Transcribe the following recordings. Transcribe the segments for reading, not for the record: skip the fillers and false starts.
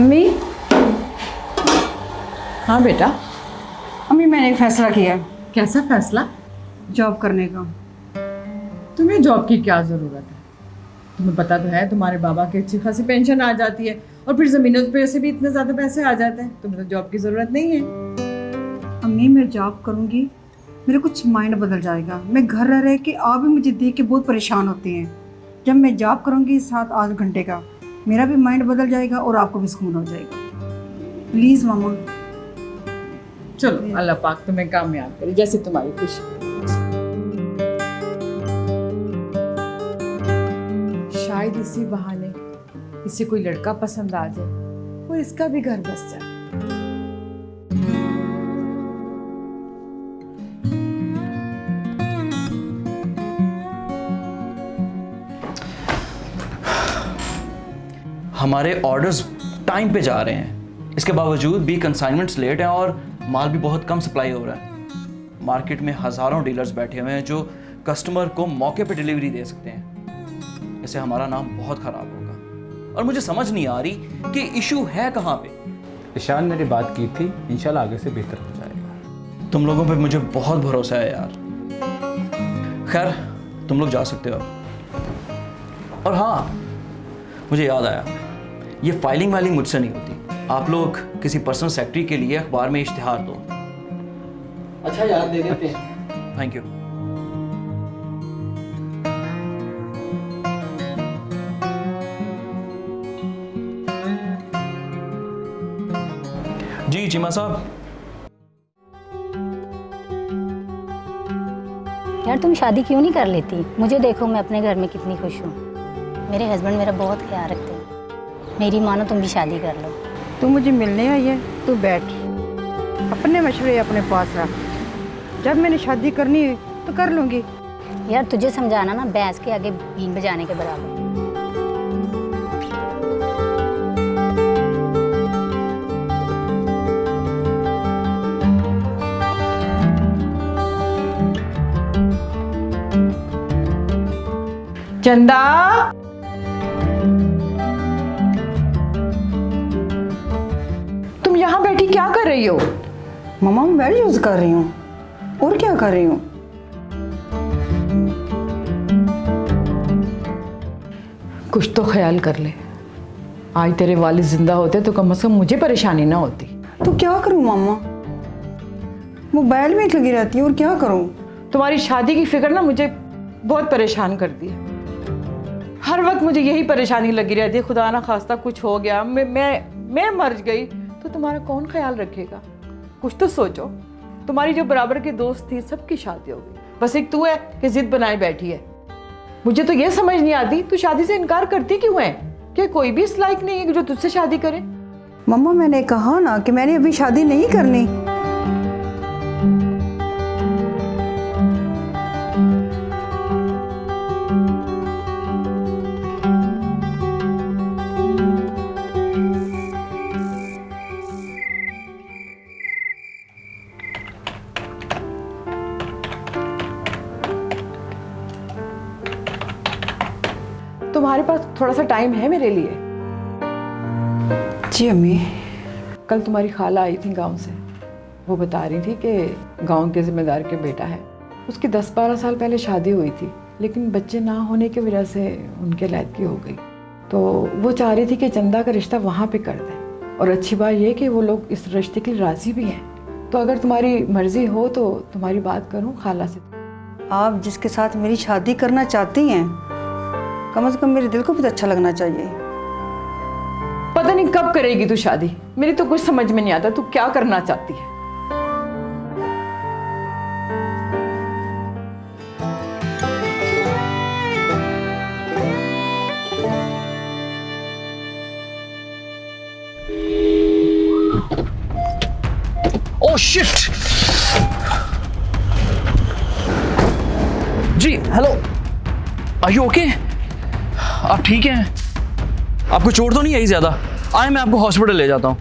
अम्मी। हाँ बेटा। अम्मी मैंने एक फैसला किया है। कैसा फैसला? जॉब करने का। तुम्हें जॉब की क्या ज़रूरत है? तुम्हें पता तो है तुम्हारे बाबा की अच्छी खासी पेंशन आ जाती है और फिर ज़मीनों पे से भी इतने ज़्यादा पैसे आ जाते हैं। तुम्हें तो जॉब की ज़रूरत नहीं है। अम्मी मैं जॉब करूँगी, मेरा कुछ माइंड बदल जाएगा। मैं घर रह रह के आप भी मुझे देख के बहुत परेशान होती हैं। जब मैं जॉब करूँगी 7-8 घंटे का, मेरा भी माइंड बदल जाएगा और आपको भी सुकून हो जाएगा। प्लीज़ मामा। चलो अल्लाह पाक तुम्हें कामयाब करे, जैसे तुम्हारी खुशी। शायद इसी बहाने इसे कोई लड़का पसंद आ जाए और इसका भी घर बस जाए। हमारे ऑर्डर्स टाइम पे जा रहे हैं, इसके बावजूद भी कंसाइनमेंट्स लेट हैं और माल भी बहुत कम सप्लाई हो रहा है। मार्केट में हज़ारों डीलर्स बैठे हुए हैं जो कस्टमर को मौके पे डिलीवरी दे सकते हैं। इससे हमारा नाम बहुत ख़राब होगा और मुझे समझ नहीं आ रही कि इशू है कहाँ पे। ईशान ने बात की थी, इंशाल्लाह आगे से बेहतर हो जाएगा। तुम लोगों पे मुझे बहुत भरोसा है यार। खैर तुम लोग जा सकते हो। और हाँ, मुझे याद आया, ये फाइलिंग वाइलिंग मुझसे नहीं होती। आप लोग किसी पर्सनल सेक्रेटरी के लिए अखबार में इश्तिहार दो। अच्छा याद दे देते हैं। Thank you. जी चीमा साहब। यार तुम शादी क्यों नहीं कर लेती? मुझे देखो, मैं अपने घर में कितनी खुश हूँ। मेरे हस्बैंड मेरा बहुत ख्याल रखते हैं। मेरी मानो तुम भी शादी कर लो। तू मुझे मिलने आई है, तू बैठ, अपने मशवरे अपने पास रख। जब मैंने शादी करनी है तो कर लूँगी। यार तुझे समझाना ना भैंस के आगे बीन बजाने के बराबर। चंदा, तुम यहाँ बैठी क्या कर रही हो? मामा मैं बेड यूज़ कर रही हूँ, और क्या कर रही हूँ। कुछ तो ख्याल कर ले। आज तेरे वालिद जिंदा होते तो कम से कम मुझे परेशानी ना होती। तो क्या करूँ मामा, मोबाइल में लगी रहती है, और क्या करूँ। तुम्हारी शादी की फिक्र ना मुझे बहुत परेशान कर दी है। हर वक्त मुझे यही परेशानी लगी रहती है, खुदा ना खास्ता कुछ हो गया, मैं मर गई तो तुम्हारा कौन ख्याल रखेगा? कुछ तो सोचो। तुम्हारी जो बराबर की दोस्त थी सबकी शादी हो गई, बस एक तू है कि जिद बनाए बैठी है। मुझे तो ये समझ नहीं आती तू शादी से इनकार करती क्यों है? क्या कोई भी इस लायक नहीं है जो तुझसे शादी करे? मम्मा मैंने कहा ना कि मैंने अभी शादी नहीं करनी। तुम्हारे पास थोड़ा सा टाइम है मेरे लिए? जी अम्मी। कल तुम्हारी खाला आई थी गांव से। वो बता रही थी कि गांव के जिम्मेदार के बेटा है, उसकी 10-12 साल पहले शादी हुई थी, लेकिन बच्चे ना होने की वजह से उनके लायकी हो गई। तो वो चाह रही थी कि चंदा का रिश्ता वहाँ पे कर दें, और अच्छी बात यह कि वो लोग इस रिश्ते के लिए राज़ी भी हैं। तो अगर तुम्हारी मर्ज़ी हो तो तुम्हारी बात करूँ खाला से। आप जिसके साथ मेरी शादी करना चाहती हैं, कम से कम मेरे दिल को भी तो अच्छा लगना चाहिए। पता नहीं कब करेगी तू शादी, मेरी तो कुछ समझ में नहीं आता तू क्या करना चाहती है। Oh shit! जी हेलो, आर यू ओके? आप ठीक हैं? आपको चोट तो नहीं आई ज्यादा? आए मैं आपको हॉस्पिटल ले जाता हूँ।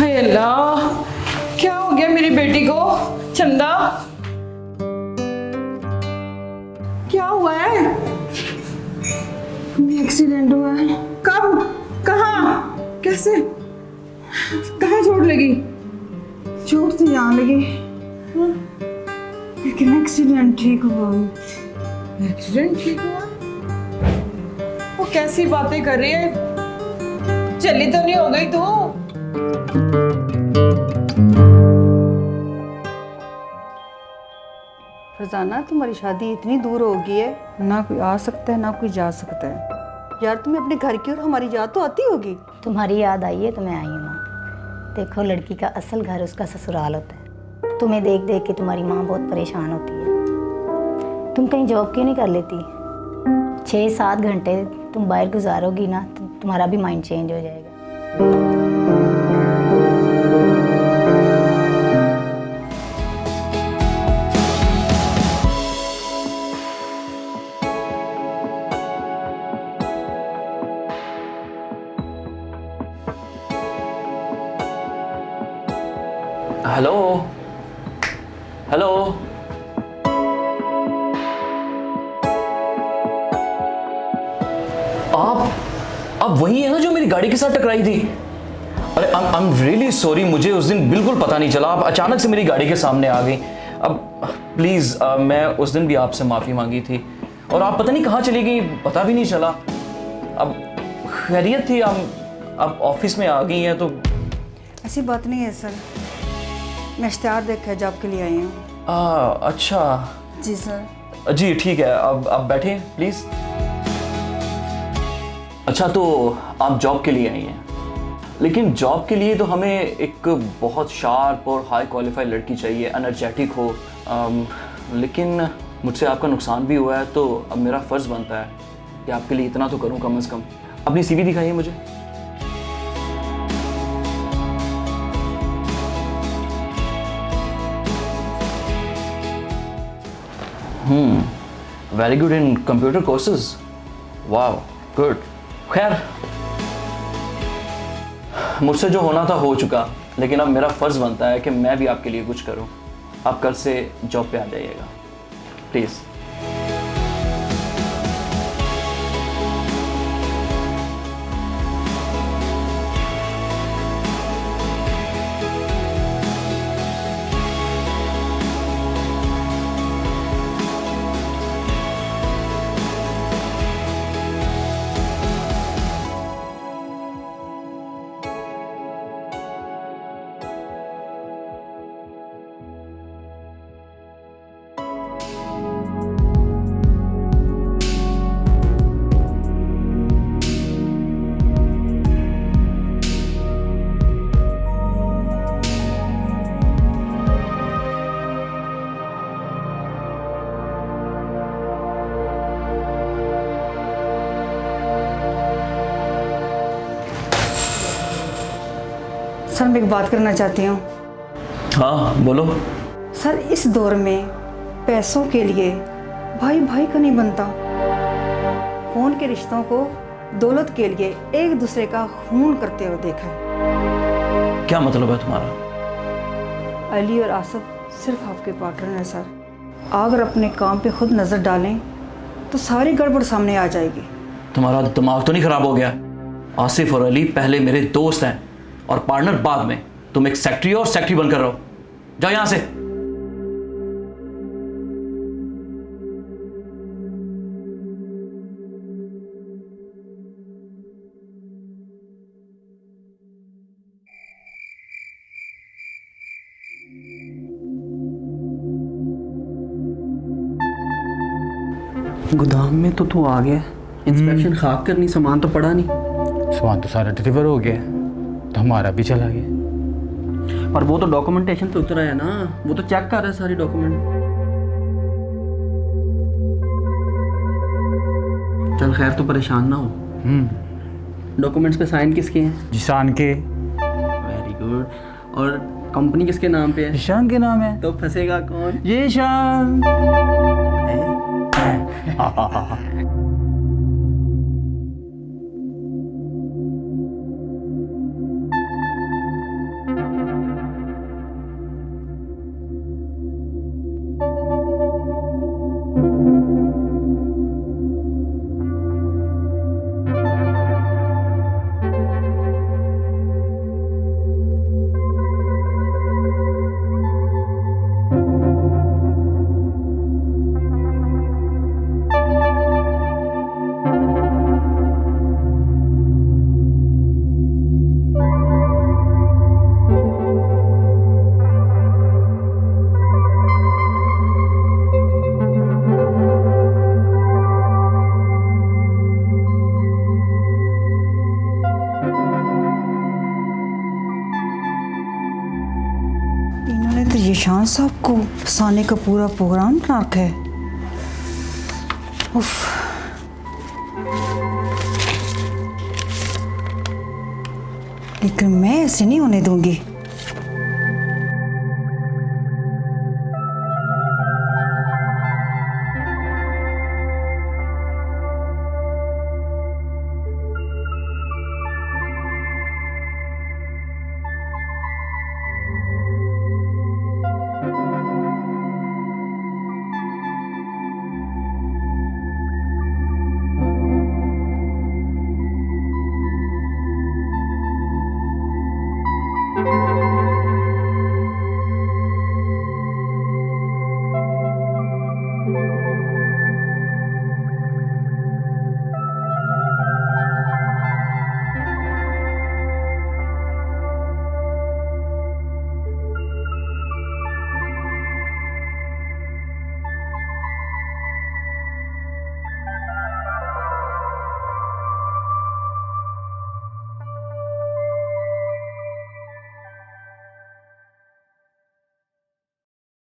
हाय अल्लाह, क्या हो गया मेरी बेटी को? चंदा, क्या हुआ है? एक्सीडेंट हुआ है। कब? कहाँ? कैसे? कहाँ चोट लगी? चोट तो यहाँ लगी, लेकिन एक्सीडेंट ठीक हुआ। एक्सीडेंट ठीक हुआ? वो कैसी बातें कर रही है? चली तो नहीं हो गई तू? फरजाना, तुम्हारी शादी इतनी दूर हो गई है, ना कोई आ सकता है ना कोई जा सकता है। यार तुम्हें अपने घर की और हमारी याद तो आती होगी। तुम्हारी याद आई है तो मैं आई हूँ माँ। देखो, लड़की का असल घर उसका ससुराल होता है। तुम्हें देख देख के तुम्हारी माँ बहुत परेशान होती है। तुम कहीं जॉब क्यों नहीं कर लेती? 6-7 घंटे तुम बाहर गुजारोगी ना तो तुम्हारा भी माइंड चेंज हो जाएगा। हेलो हेलो, आप वही है ना जो मेरी गाड़ी के साथ टकराई थी? अरे आई एम रियली सॉरी, मुझे उस दिन बिल्कुल पता नहीं चला, आप अचानक से मेरी गाड़ी के सामने आ गई। अब प्लीज़, मैं उस दिन भी आपसे माफ़ी मांगी थी और आप पता नहीं कहाँ चली गई, पता भी नहीं चला। अब खैरियत थी, आप ऑफिस में आ गई हैं तो। ऐसी बात नहीं है सर, मैं इश्तिहार देख कर जॉब के लिए आई हूँ। अच्छा जी सर। जी ठीक है, अब आप बैठें प्लीज़। अच्छा, तो आप जॉब के लिए आई हैं, लेकिन जॉब के लिए तो हमें एक बहुत शार्प और हाई क्वालिफाइड लड़की चाहिए, एनर्जेटिक हो। लेकिन मुझसे आपका नुकसान भी हुआ है, तो अब मेरा फ़र्ज़ बनता है कि आपके लिए इतना तो करूं कम से कम। अपनी सीवी दिखाइए मुझे। Very good in computer courses, वाह गुड। खैर, मुझसे जो होना था हो चुका, लेकिन अब मेरा फ़र्ज़ बनता है कि मैं भी आपके लिए कुछ करूं। आप कल से जॉब पे आ जाइएगा प्लीज़। सर, मैं एक बात करना चाहती हूँ। हाँ बोलो। सर, इस दौर में पैसों के लिए भाई भाई का नहीं बनता। खून के रिश्तों को दौलत के लिए एक दूसरे का खून करते हुए देखा है। क्या मतलब है तुम्हारा? अली और आसफ सिर्फ आपके पार्टनर हैं सर। अगर अपने काम पे खुद नज़र डालें तो सारी गड़बड़ सामने आ जाएगी। तुम्हारा दिमाग तो नहीं ख़राब हो गया? आसिफ और अली पहले मेरे दोस्त हैं और पार्टनर बाद में। तुम एक सेक्रेटरी और सेक्रेटरी बनकर रहो। जाओ यहां से। गोदाम में तो तू आ गया, इंस्पेक्शन खाक करनी, सामान तो पड़ा नहीं। सामान तो सारा डिलीवर हो गया, तो हमारा भी चला गया। पर वो तो डॉक्यूमेंटेशन पे उतरा है ना, वो तो चेक कर रहा है सारी डॉक्यूमेंट। चल खैर, तो परेशान ना हो। डॉक्यूमेंट्स पे साइन किसके हैं? जिशान के। Very good. और कंपनी किसके नाम पे है? जिशान के नाम है। तो फंसेगा कौन? जिशान। जीशान साहब को फंसाने का पूरा प्रोग्राम बना रखा है। उफ। लेकिन मैं ऐसे नहीं होने दूंगी।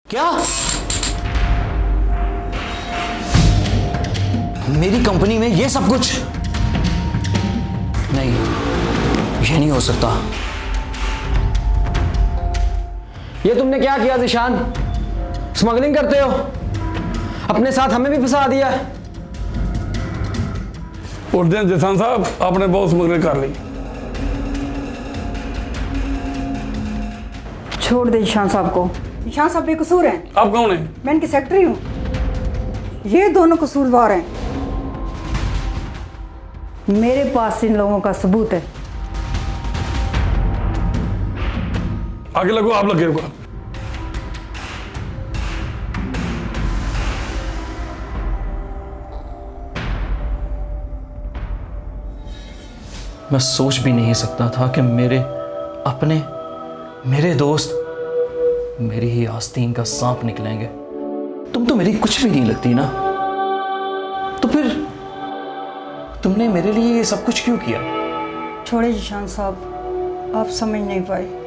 क्या? मेरी कंपनी में ये सब कुछ? नहीं, ये नहीं हो सकता। ये तुमने क्या किया ज़ीशान? स्मगलिंग करते हो? अपने साथ हमें भी फंसा दिया है। उस दिन जिसान साहब आपने बहुत स्मगलिंग कर ली। छोड़ दे जीशान साहब को। जीशान साहब बेकसूर हैं। आप कौन है? मैं इनकी सेक्रेटरी हूँ। ये दोनों कसूरवार हैं। मेरे पास इन लोगों का सबूत है। आगे लगो, आप लगे होगा। मैं सोच भी नहीं सकता था कि मेरे दोस्त मेरी ही आस्तीन का सांप निकलेंगे। तुम तो मेरी कुछ भी नहीं लगती ना, तो फिर तुमने मेरे लिए ये सब कुछ क्यों किया? छोड़े जीशान साहब, आप समझ नहीं पाए।